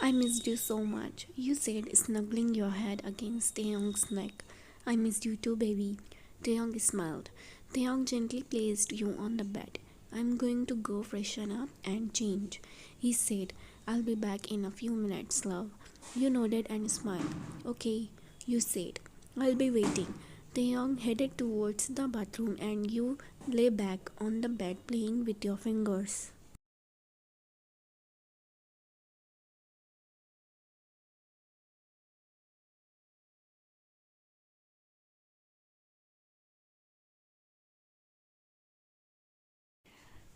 I missed you so much, you said, snuggling your head against Taehyung's neck. I missed you too, baby. Taehyung smiled. Taehyung gently placed you on the bed. I'm going to go freshen up and change, he said. I'll be back in a few minutes, love. You nodded and smiled. Okay, you said. I'll be waiting. Taehyung headed towards the bathroom and you lay back on the bed playing with your fingers.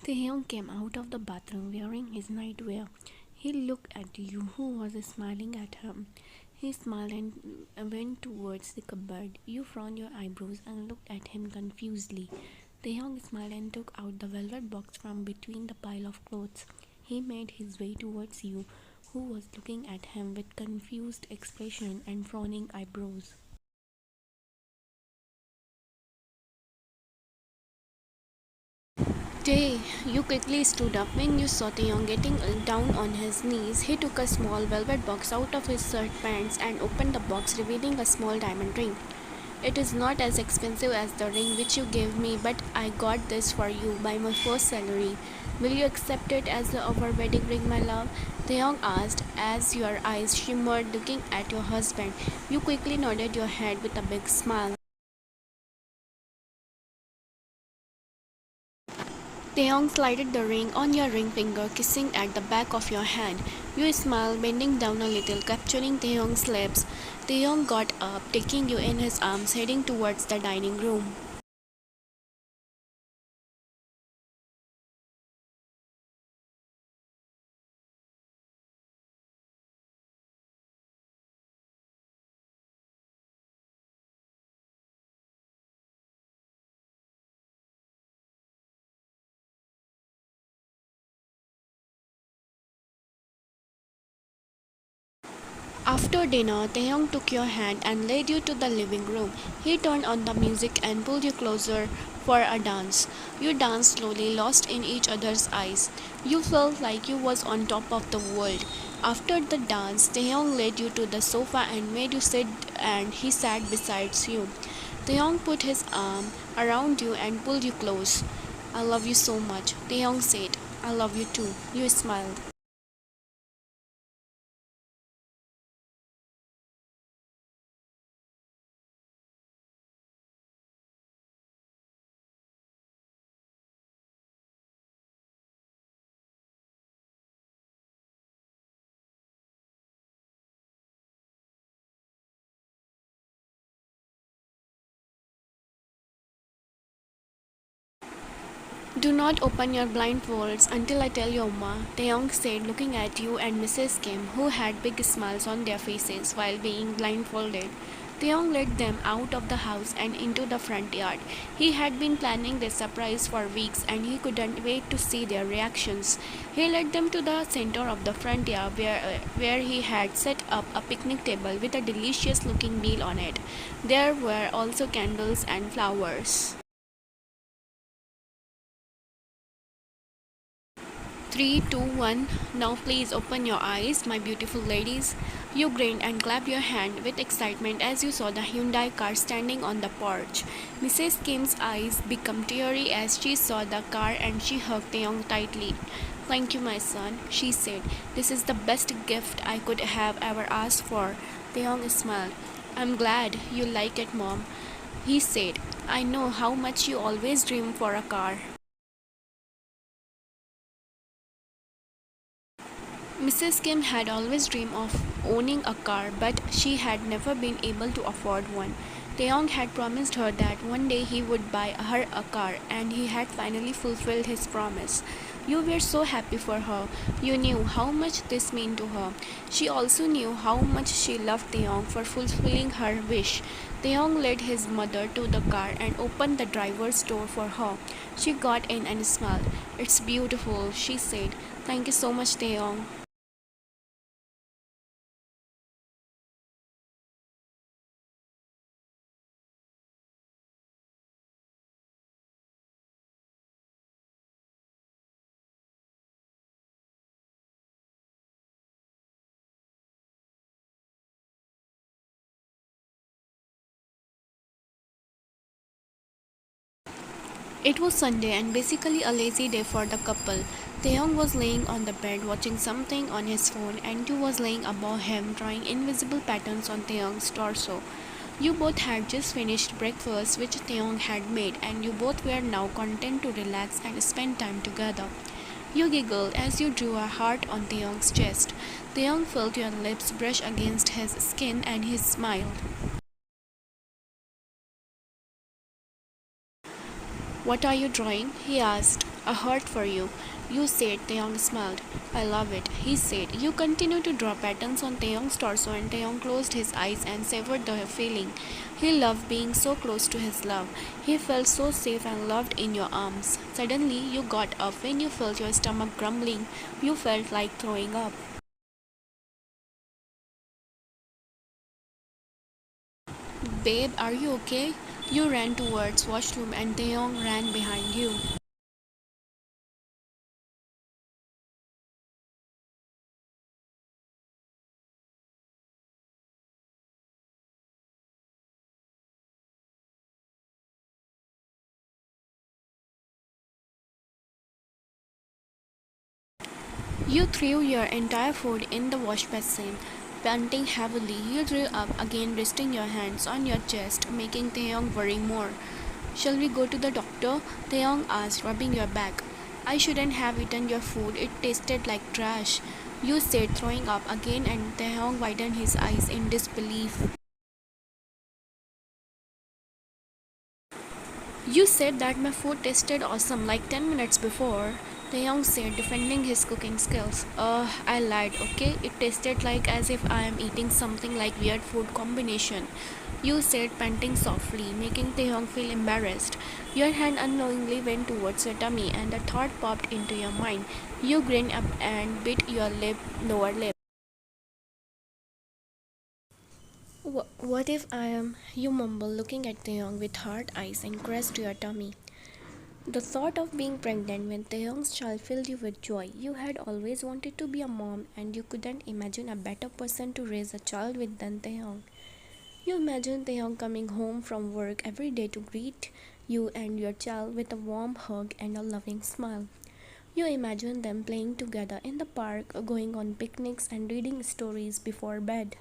Taehyung came out of the bathroom wearing his nightwear. He looked at you, who was smiling at him. He smiled and went towards the cupboard. You frowned your eyebrows and looked at him confusedly. Taehyung smiled and took out the velvet box from between the pile of clothes. He made his way towards you, who was looking at him with confused expression and frowning eyebrows. Tay, you quickly stood up when you saw Taeyong getting down on his knees. He took a small velvet box out of his shirt pants and opened the box, revealing a small diamond ring. It is not as expensive as the ring which you gave me, but I got this for you by my first salary. Will you accept it as our wedding ring, my love? Taeyong asked as your eyes shimmered looking at your husband. You quickly nodded your head with a big smile. Taeyong slided the ring on your ring finger, kissing at the back of your hand. You smiled, bending down a little, capturing Taeyong's lips. Taeyong got up, taking you in his arms, heading towards the dining room. After dinner, Taeyong took your hand and led you to the living room. He turned on the music and pulled you closer for a dance. You danced slowly, lost in each other's eyes. You felt like you was on top of the world. After the dance, Taeyong led you to the sofa and made you sit and he sat beside you. Taeyong put his arm around you and pulled you close. I love you so much, Taeyong said. I love you too. You smiled. Do not open your blindfolds until I tell you, Ma, Taeyong said, looking at you and Mrs. Kim, who had big smiles on their faces while being blindfolded. Taeyong led them out of the house and into the front yard. He had been planning this surprise for weeks and he couldn't wait to see their reactions. He led them to the center of the front yard where he had set up a picnic table with a delicious looking meal on it. There were also candles and flowers. 3, 2, 1. Now please open your eyes, my beautiful ladies. You grinned and clapped your hand with excitement as you saw the Hyundai car standing on the porch. Mrs. Kim's eyes became teary as she saw the car and she hugged Taeyong tightly. Thank you, my son, she said. This is the best gift I could have ever asked for. Taeyong smiled. I'm glad you like it, Mom, he said. I know how much you always dream for a car. Mrs. Kim had always dreamed of owning a car, but she had never been able to afford one. Taeyong had promised her that one day he would buy her a car, and he had finally fulfilled his promise. You were so happy for her. You knew how much this meant to her. She also knew how much she loved Taeyong for fulfilling her wish. Taeyong led his mother to the car and opened the driver's door for her. She got in and smiled. It's beautiful, she said. Thank you so much, Taeyong. It was Sunday and basically a lazy day for the couple. Taeyong was laying on the bed watching something on his phone and Tu was laying above him drawing invisible patterns on Taeyong's torso. You both had just finished breakfast which Taeyong had made and you both were now content to relax and spend time together. You giggled as you drew a heart on Taeyong's chest. Taeyong felt your lips brush against his skin and he smiled. "What are you drawing?" he asked. "A heart for you." You said. Taeyong smiled. "I love it," he said. You continued to draw patterns on Taeyong's torso and Taeyong closed his eyes and savored the feeling. He loved being so close to his love. He felt so safe and loved in your arms. Suddenly, you got up when you felt your stomach grumbling. You felt like throwing up. "Babe, are you okay?" You ran towards washroom and Taeyong ran behind you. You threw your entire food in the wash basin. Panting heavily, you drew up again, resting your hands on your chest, making Taeyong worry more. "Shall we go to the doctor?" Taeyong asked, rubbing your back. "I shouldn't have eaten your food. It tasted like trash." You said, throwing up again, and Taeyong widened his eyes in disbelief. "You said that my food tasted awesome like 10 minutes before," Taeyong said, defending his cooking skills. I lied, okay? It tasted like as if I am eating something like weird food combination." You said, panting softly, making Taeyong feel embarrassed. Your hand unknowingly went towards your tummy and a thought popped into your mind. You grinned up and bit your lower lip. What if I am? You mumble, looking at Taeyong with hard eyes and crest to your tummy. The thought of being pregnant when Taehyung's child filled you with joy. You had always wanted to be a mom and you couldn't imagine a better person to raise a child with than Taehyung. You imagined Taehyung coming home from work every day to greet you and your child with a warm hug and a loving smile. You imagined them playing together in the park, going on picnics and reading stories before bed.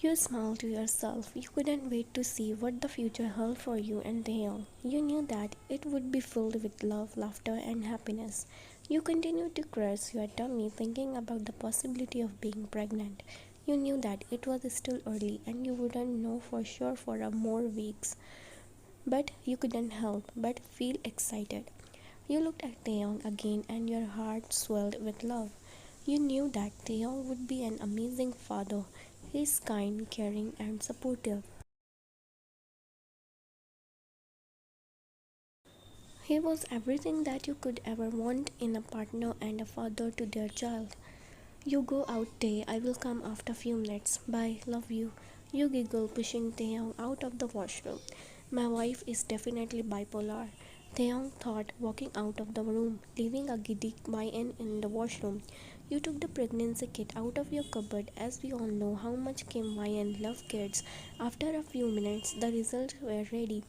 You smiled to yourself. You couldn't wait to see what the future held for you and Taehyung. You knew that it would be filled with love, laughter, and happiness. You continued to caress your tummy, thinking about the possibility of being pregnant. You knew that it was still early and you wouldn't know for sure for a more weeks. But you couldn't help but feel excited. You looked at Taehyung again and your heart swelled with love. You knew that Taehyung would be an amazing father. He is kind, caring, and supportive. He was everything that you could ever want in a partner and a father to their child. "You go out, Tae. I will come after a few minutes. Bye. Love you." You giggle, pushing Taeyong out of the washroom. "My wife is definitely bipolar," Taeyong thought, walking out of the room, leaving a giddy Mayan in the washroom. You took the pregnancy kit out of your cupboard. As we all know how much Kim Mayan love kids. After a few minutes, the results were ready.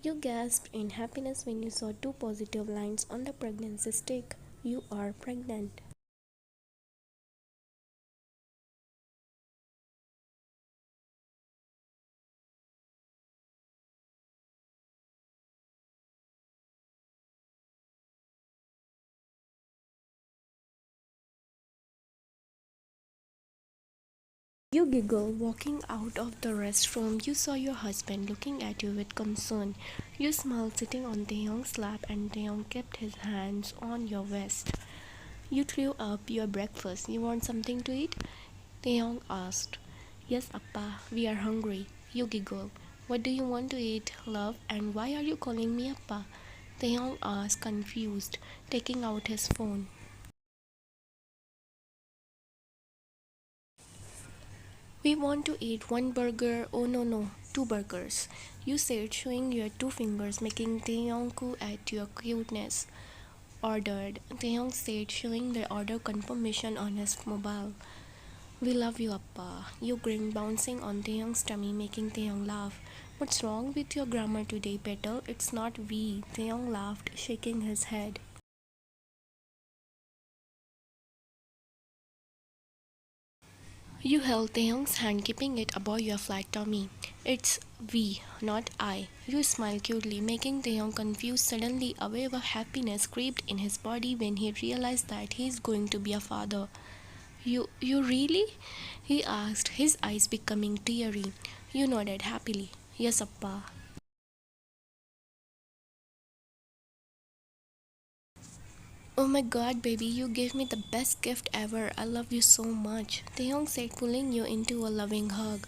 You gasped in happiness when you saw two positive lines on the pregnancy stick. "You are pregnant." You giggle, walking out of the restroom. You saw your husband looking at you with concern. You smiled, sitting on Taehyung's lap, and Taehyung kept his hands on your waist. You threw up your breakfast. "You want something to eat?" Taehyung asked. "Yes, Appa, we are hungry." You giggle. "What do you want to eat, love, and why are you calling me Appa?" Taehyung asked, confused, taking out his phone. "We want to eat one burger." "Oh no, no, two burgers," you said, showing your two fingers, making Taeyong coo at your cuteness. "Ordered," Taeyong said, showing the order confirmation on his mobile. "We love you, Appa." You grinned, bouncing on Taeyong's tummy, making Taeyong laugh. What's wrong with your grammar today, Petal? It's not we. Taeyong laughed, shaking his head. You held Taehyung's hand, keeping it above your flat tummy. It's we, not I. You smiled cutely, making Taehyung confused. Suddenly, a wave of happiness crept in his body when he realized that he is going to be a father. You really? He asked, his eyes becoming teary. You nodded happily. Yes, Appa. Oh my god, baby, you gave me the best gift ever. I love you so much. Taehyung said, pulling you into a loving hug.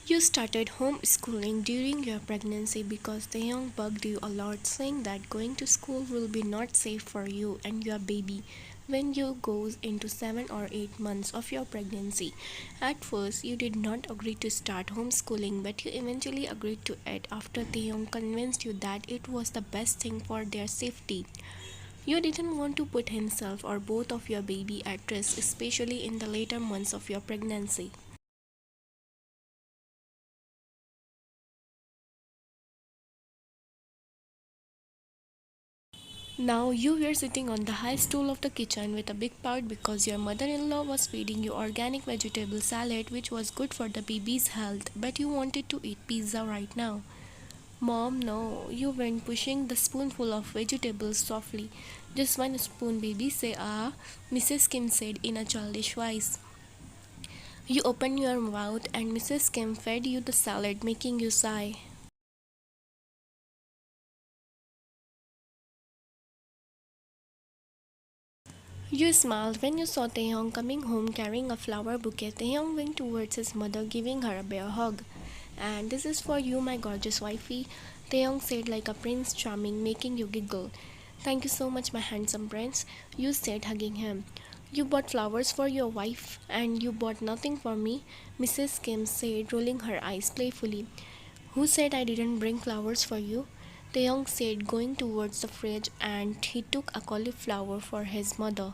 You started homeschooling during your pregnancy because Taeyong bugged you a lot, saying that going to school will be not safe for you and your baby when you goes into 7 or 8 months of your pregnancy. At first, you did not agree to start homeschooling, but you eventually agreed to it after Taeyong convinced you that it was the best thing for their safety. You didn't want to put himself or both of your baby at risk, especially in the later months of your pregnancy. Now you were sitting on the high stool of the kitchen with a big pout because your mother-in-law was feeding you organic vegetable salad which was good for the baby's health, but you wanted to eat pizza right now. Mom, no, you went pushing the spoonful of vegetables softly. Just one spoon, baby, say ah, Mrs. Kim said in a childish voice. You opened your mouth and Mrs. Kim fed you the salad, making you sigh. You smiled when you saw Taehyung coming home carrying a flower bouquet. Taehyung went towards his mother, giving her a bear hug. And this is for you, my gorgeous wifey, Taehyung said like a prince charming, making you giggle. Thank you so much, my handsome prince, you said, hugging him. You bought flowers for your wife, and you bought nothing for me, Mrs. Kim said, rolling her eyes playfully. Who said I didn't bring flowers for you? Taeyong said, going towards the fridge, and he took a cauliflower for his mother.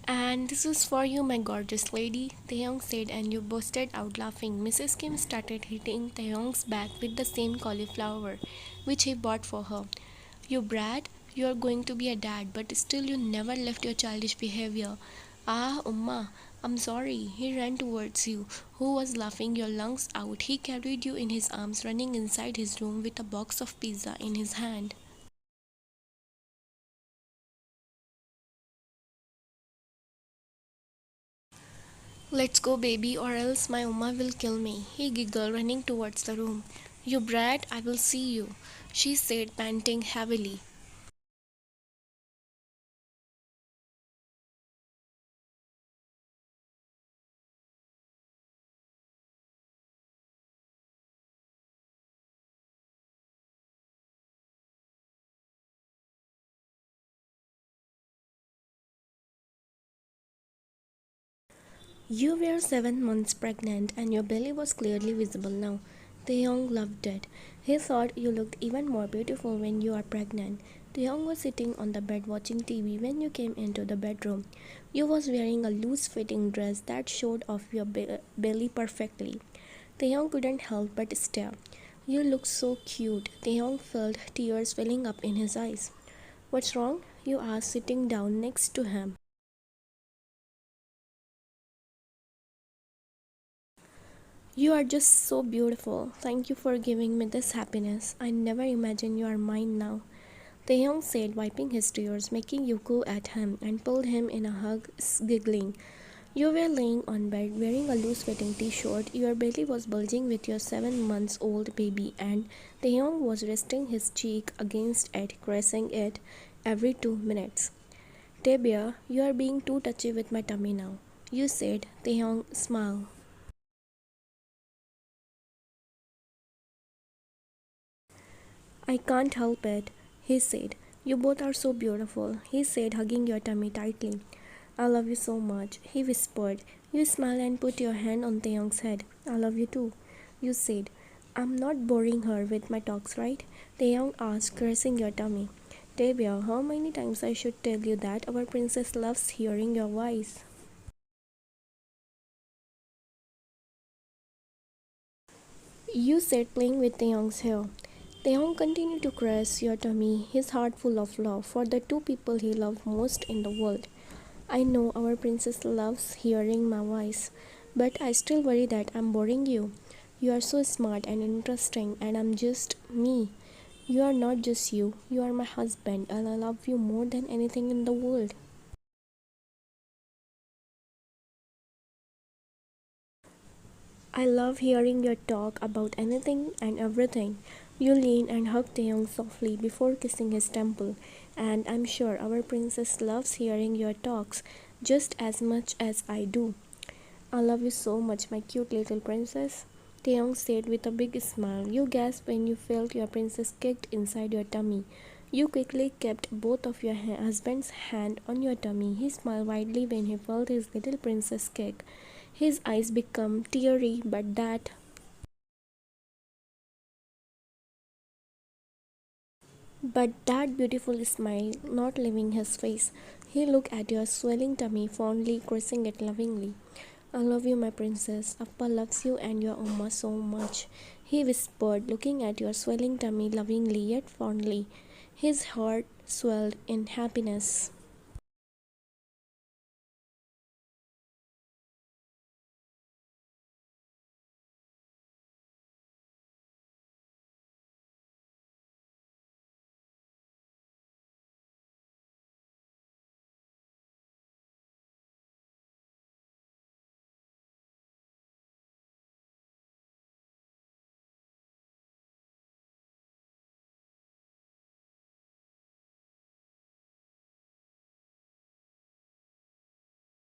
And this is for you, my gorgeous lady, Taeyong said, and you busted out laughing. Mrs. Kim started hitting Taeyong's back with the same cauliflower, which he bought for her. You brat, you are going to be a dad, but still you never left your childish behavior. Ah, Umma, I'm sorry. He ran towards you, who was laughing your lungs out. He carried you in his arms, running inside his room with a box of pizza in his hand. Let's go, baby, or else my Uma will kill me, he giggled, running towards the room. You brat, I will see you, she said, panting heavily. You were 7 months pregnant, and your belly was clearly visible now. Taeyong loved it. He thought you looked even more beautiful when you are pregnant. Taeyong was sitting on the bed watching TV when you came into the bedroom. You was wearing a loose-fitting dress that showed off your belly perfectly. Taeyong couldn't help but stare. You look so cute. Taeyong felt tears welling up in his eyes. What's wrong? You asked, sitting down next to him. You are just so beautiful. Thank you for giving me this happiness. I never imagined you are mine now. Taehyung said, wiping his tears, making you go at him, and pulled him in a hug, giggling. You were laying on bed wearing a loose-fitting t-shirt. Your belly was bulging with your 7 months old baby, and Taehyung was resting his cheek against it, caressing it every 2 minutes. Tabia, you are being too touchy with my tummy now, you said. Taehyung smiled. I can't help it, he said. You both are so beautiful, he said, hugging your tummy tightly. I love you so much, he whispered. You smiled and put your hand on Taehyung's head. I love you too, you said. I'm not boring her with my talks, right? Taehyung asked, caressing your tummy. Taebyeo, how many times I should tell you that our princess loves hearing your voice? You said, playing with Taehyung's hair. Taehyung continued to caress your tummy, his heart full of love for the two people he loved most in the world. I know our princess loves hearing my voice, but I still worry that I'm boring you. You are so smart and interesting, and I'm just me. You are not just you are my husband, and I love you more than anything in the world. I love hearing you talk about anything and everything. You lean and hug Taeyong softly before kissing his temple, and I'm sure our princess loves hearing your talks just as much as I do. I love you so much, my cute little princess. Taeyong said with a big smile. You gasped when you felt your princess kicked inside your tummy. You quickly kept both of your husband's hand on your tummy. He smiled widely when he felt his little princess kick. His eyes became teary, but that beautiful smile not leaving his face. He looked at your swelling tummy fondly, caressing it lovingly. I love you, my princess. Appa loves you and your Amma so much, he whispered, looking at your swelling tummy lovingly yet fondly. His heart swelled in happiness.